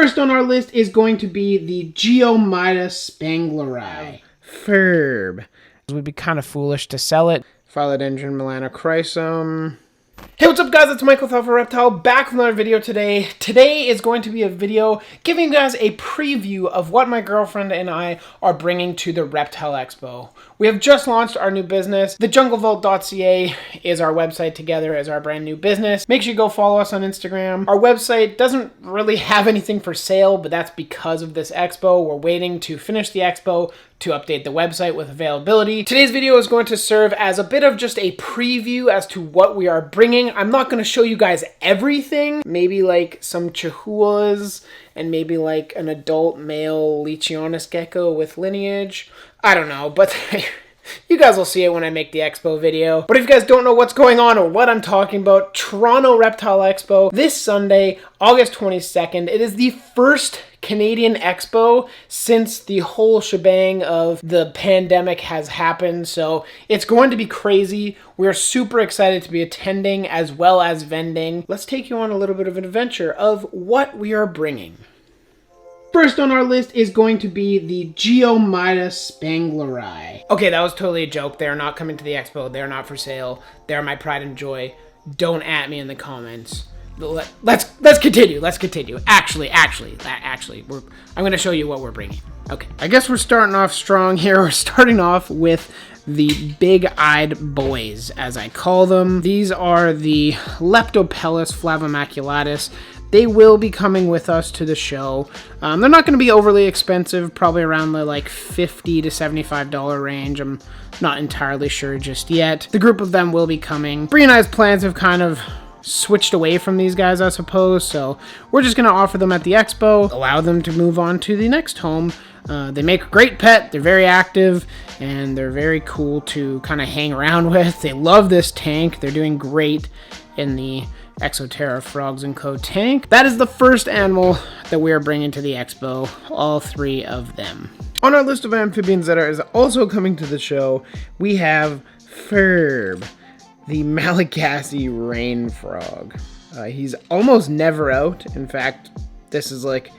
First on our list is going to be the Geomidas spangleri. Ferb. It would be kind of foolish to sell it. Philodendron melanochrysum. Hey, what's up guys, it's Michael with Alpha Reptile, back with another video today. Today is going to be a video giving you guys a preview of what my girlfriend and I are bringing to the Reptile Expo. We have just launched our new business. TheJungleVault.ca is our website together as our brand new business. Make sure you go follow us on Instagram. Our website doesn't really have anything for sale, but that's because of this expo. We're waiting to finish the expo to update the website with availability. Today's video is going to serve as a bit of just a preview as to what we are bringing. I'm not going to show you guys everything. Maybe like some chihuahuas and maybe like an adult male Leachionis gecko with lineage. I don't know, but you guys will see it when I make the expo video. But if you guys don't know what's going on or what I'm talking about, Toronto Reptile Expo this Sunday, August 22nd. It is the first Canadian expo since the whole shebang of the pandemic has happened, so it's going to be crazy. We're super excited to be attending as well as vending. Let's take you on a little bit of an adventure of what we are bringing. First on our list is going to be the Geomidas spangleri. Okay, that was totally a joke. They're not coming to the expo. They're not for sale. They're my pride and joy. Don't at me in the comments. Let's continue. Let's continue. Actually, I'm going to show you what we're bringing. Okay. I guess we're starting off strong here. We're starting off with the big-eyed boys, as I call them. These are the Leptopellis flavomaculatus. They will be coming with us to the show. They're not going to be overly expensive, probably around the like $50 to $75 range. I'm not entirely sure just yet. The group of them will be coming. Bree and I's plans have kind of switched away from these guys, I suppose, so we're just going to offer them at the expo, allow them to move on to the next home. They make a great pet, they're very active, and they're very cool to kind of hang around with. They love this tank, they're doing great in the Exoterra Frogs & Co. tank. That is the first animal that we are bringing to the expo, all three of them. On our list of amphibians that are also coming to the show, we have Ferb, the Malagasy rain frog. He's almost never out. In fact, this is like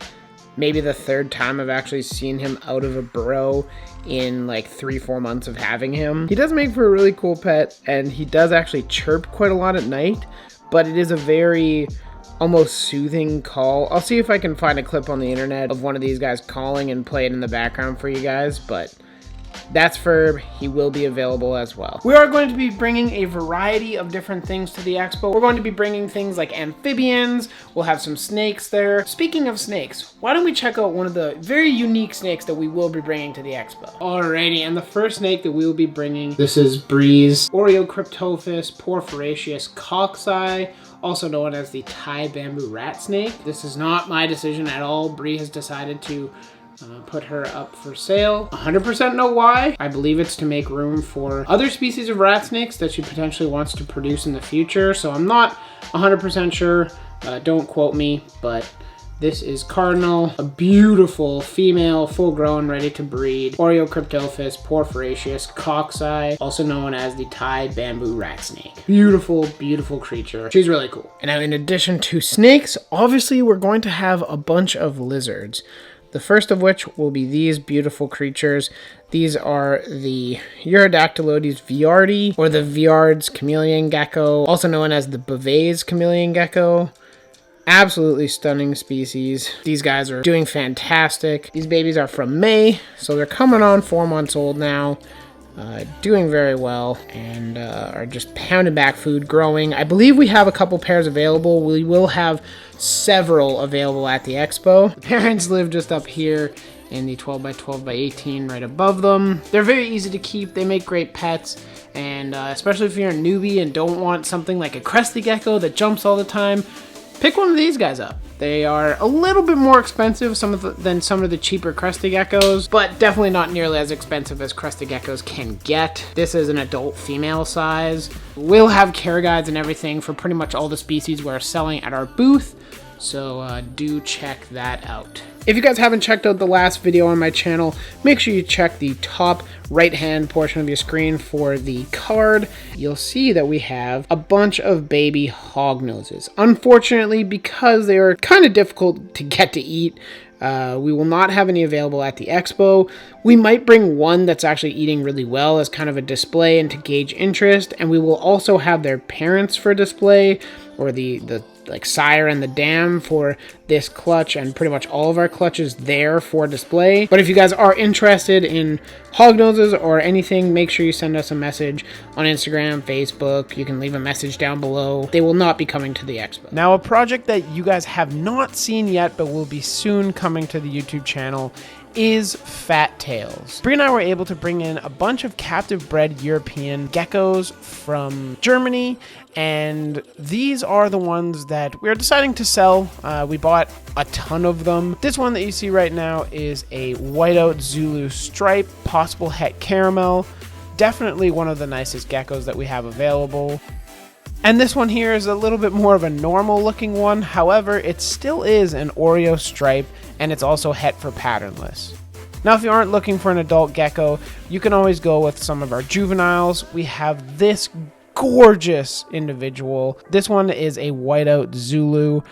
maybe the third time I've actually seen him out of a burrow in like 3-4 months of having him. He does make for a really cool pet, and he does actually chirp quite a lot at night, but it is a very almost soothing call. I'll see if I can find a clip on the internet of one of these guys calling and play it in the background for you guys, but that's Ferb. He will be available as well. We are going to be bringing a variety of different things to the expo. We're going to be bringing things like amphibians. We'll have some snakes there. Speaking of snakes, why don't we check out one of the very unique snakes that we will be bringing to the expo. Alrighty, and the first snake that we will be bringing, this is Bree's Oreocryptophis porphyraceus coxi, also known as the Thai bamboo rat snake. This is not my decision at all. Bree has decided to put her up for sale. 100% know why. I believe it's to make room for other species of rat snakes that she potentially wants to produce in the future. So I'm not 100% sure. Don't quote me, but this is Cardinal, a beautiful female, full-grown, ready to breed Oreocryptophis porphyraceus coxi, also known as the Thai bamboo rat snake. Beautiful, beautiful creature. She's really cool. And now in addition to snakes, obviously we're going to have a bunch of lizards. The first of which will be these beautiful creatures. These are the Urodactylodes viardi, or the Viard's chameleon gecko, also known as the Beauvais chameleon gecko. Absolutely stunning species. These guys are doing fantastic. These babies are from May, so they're coming on 4 months old now. Doing very well, and are just pounding back food, growing. I believe we have a couple pairs available. We will have several available at the expo. The parents live just up here in the 12 by 12 by 18 right above them. They're very easy to keep. They make great pets, and especially if you're a newbie and don't want something like a crested gecko that jumps all the time, pick one of these guys up. They are a little bit more expensive than some of the cheaper crested geckos, but definitely not nearly as expensive as crested geckos can get. This is an adult female size. We'll have care guides and everything for pretty much all the species we're selling at our booth. So do check that out. If you guys haven't checked out the last video on my channel, make sure you check the top right hand portion of your screen for the card. You'll see that we have a bunch of baby hognoses. Unfortunately, because they are kind of difficult to get to eat, we will not have any available at the expo. We might bring one that's actually eating really well as kind of a display and to gauge interest, and we will also have their parents for display, or the like sire and the dam for this clutch, and pretty much all of our clutches there for display. But if you guys are interested in hognoses or anything, make sure you send us a message on Instagram, Facebook. You can leave a message down below. They will not be coming to the expo. Now, a project that you guys have not seen yet but will be soon coming to the YouTube channel is Fat Tails. Brie and I were able to bring in a bunch of captive bred European geckos from Germany, and these are the ones that we're deciding to sell. We bought a ton of them. This one that you see right now is a whiteout Zulu stripe, possible het caramel. Definitely one of the nicest geckos that we have available. And this one here is a little bit more of a normal looking one. However, it still is an Oreo stripe, and it's also het for patternless. Now, if you aren't looking for an adult gecko, you can always go with some of our juveniles. We have this gorgeous individual. This one is a whiteout Zulu,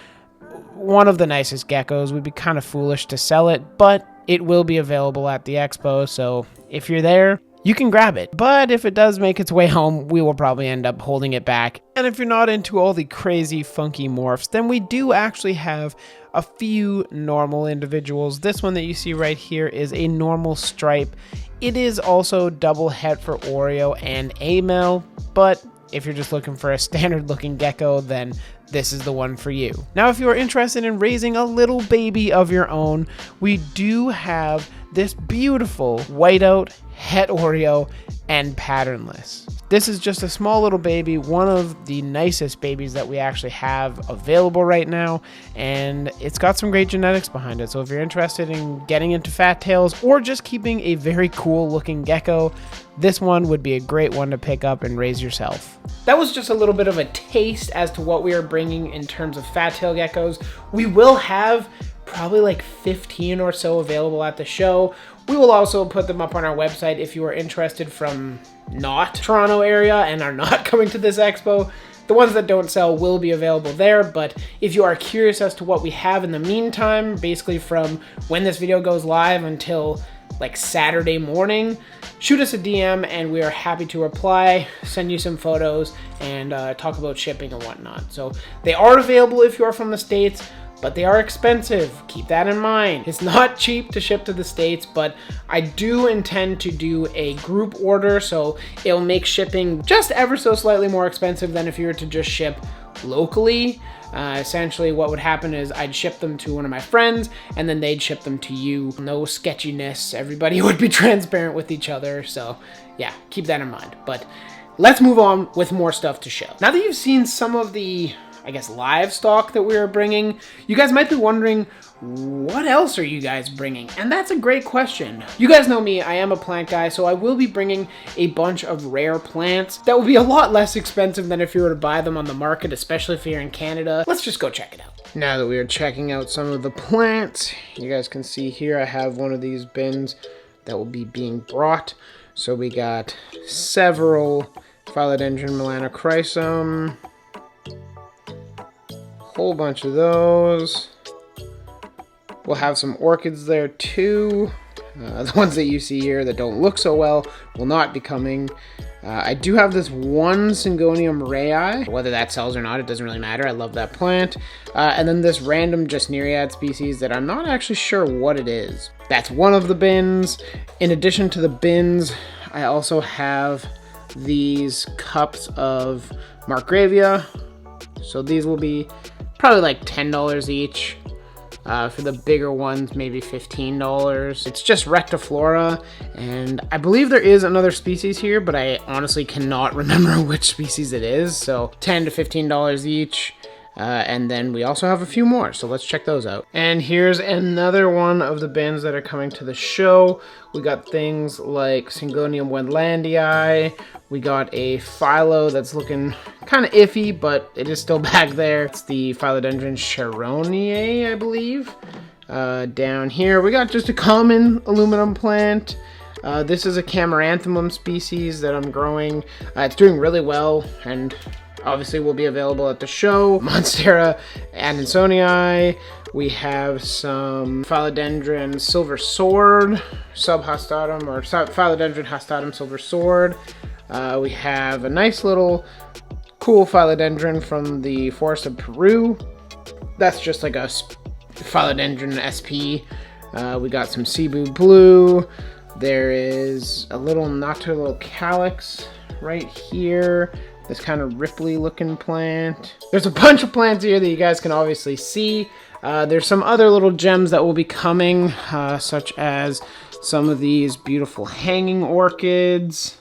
one of the nicest geckos. We'd be kind of foolish to sell it, but it will be available at the expo, so if you're there, you can grab it. But if it does make its way home, we will probably end up holding it back. And if you're not into all the crazy funky morphs, then we do actually have a few normal individuals. This one that you see right here is a normal stripe. It is also double het for Oreo and Amel, but if you're just looking for a standard looking gecko, then this is the one for you. Now, if you are interested in raising a little baby of your own, we do have this beautiful whiteout het Oreo and patternless. This is just a small little baby, one of the nicest babies that we actually have available right now, and it's got some great genetics behind it. So if you're interested in getting into Fat Tails or just keeping a very cool looking gecko, this one would be a great one to pick up and raise yourself. That was just a little bit of a taste as to what we are bringing in terms of fat tail geckos. We will have probably like 15 or so available at the show. We will also put them up on our website if you are interested from not Toronto area and are not coming to this expo. The ones that don't sell will be available there, but if you are curious as to what we have in the meantime, basically from when this video goes live until like Saturday morning, shoot us a DM and we are happy to reply, send you some photos, and talk about shipping and whatnot. So they are available if you are from the States, but they are expensive. Keep that in mind. It's not cheap to ship to the States, but I do intend to do a group order, so it'll make shipping just ever so slightly more expensive than if you were to just ship locally. Essentially what would happen is I'd ship them to one of my friends and then they'd ship them to you. No sketchiness. Everybody would be transparent with each other. So yeah, keep that in mind. But let's move on with more stuff to show. Now that you've seen some of the, I guess, livestock that we are bringing, you guys might be wondering, what else are you guys bringing? And that's a great question. You guys know me, I am a plant guy, so I will be bringing a bunch of rare plants that will be a lot less expensive than if you were to buy them on the market, especially if you're in Canada. Let's just go check it out. Now that we are checking out some of the plants, you guys can see here I have one of these bins that will be being brought. So we got several Philodendron melanochrysum, whole bunch of those. We'll have some orchids there too. The ones that you see here that don't look so well will not be coming. I do have this one Syngonium rayi. Whether that sells or not, it doesn't really matter. I love that plant. And then this random Gesneriad species that I'm not actually sure what it is. That's one of the bins. In addition to the bins, I also have these cups of Markgravia. So these will be probably like $10 each. For the bigger ones, maybe $15. It's just Rectiflora, and I believe there is another species here, but I honestly cannot remember which species it is. So $10 to $15 each. And then we also have a few more, so let's check those out. And here's another one of the bins that are coming to the show. We got things like Syngonium wendlandii. We got a Philo that's looking kind of iffy, but it is still back there. It's the Philodendron Sharonii, I believe. Down here, we got just a common aluminum plant. This is a Chamaranthemum species that I'm growing. It's doing really well, and obviously will be available at the show. Monstera Adansonii. We have some Philodendron Silver Sword, Subhastatum, or Philodendron hastatum Silver Sword. We have a nice little cool Philodendron from the Forest of Peru. That's just like a Philodendron SP. We got some Cebu Blue. There is a little Noctilucal Calyx right here. This kind of Ripley looking plant. There's a bunch of plants here that you guys can obviously see. There's some other little gems that will be coming, such as some of these beautiful hanging orchids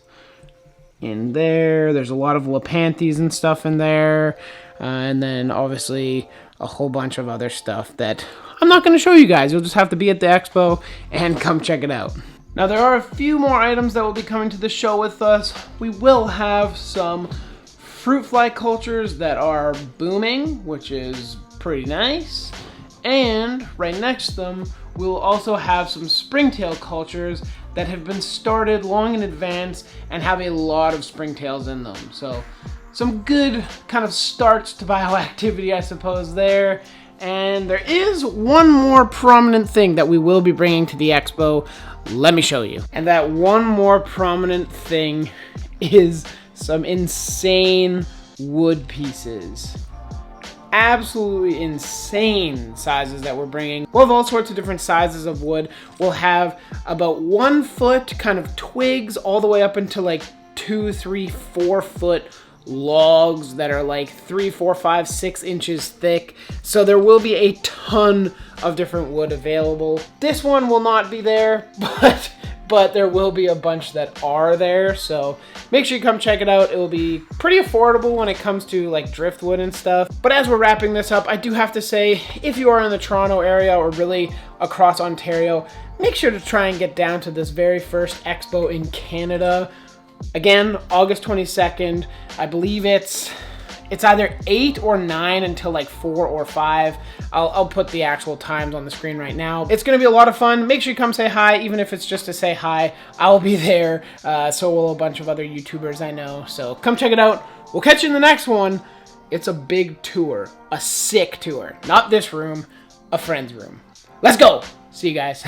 in there. There's a lot of Lepanthes and stuff in there. And then obviously a whole bunch of other stuff that I'm not going to show you guys. You'll just have to be at the expo and come check it out. Now there are a few more items that will be coming to the show with us. We will have some fruit fly cultures that are booming, which is pretty nice. And right next to them, we'll also have some springtail cultures that have been started long in advance and have a lot of springtails in them. So some good kind of starts to bioactivity, I suppose, there. And there is one more prominent thing that we will be bringing to the expo. Let me show you. And that one more prominent thing is some insane wood pieces. Absolutely insane sizes that we're bringing. We'll have all sorts of different sizes of wood. We'll have about 1 foot kind of twigs all the way up into like 2, 3, 4 foot logs that are like 3, 4, 5, 6 inches thick. So there will be a ton of different wood available. This one will not be there, but there will be a bunch that are there. So make sure you come check it out. It will be pretty affordable when it comes to like driftwood and stuff. But as we're wrapping this up, I do have to say, if you are in the Toronto area or really across Ontario, make sure to try and get down to this very first expo in Canada. Again, August 22nd. I believe it's either 8 or 9 until like 4 or 5. I'll put the actual times on the screen right now. It's going to be a lot of fun. Make sure you come say hi, even if it's just to say hi. I'll be there. So will a bunch of other YouTubers I know. So come check it out. We'll catch you in the next one. It's a big tour. A sick tour. Not this room. A friend's room. Let's go. See you guys.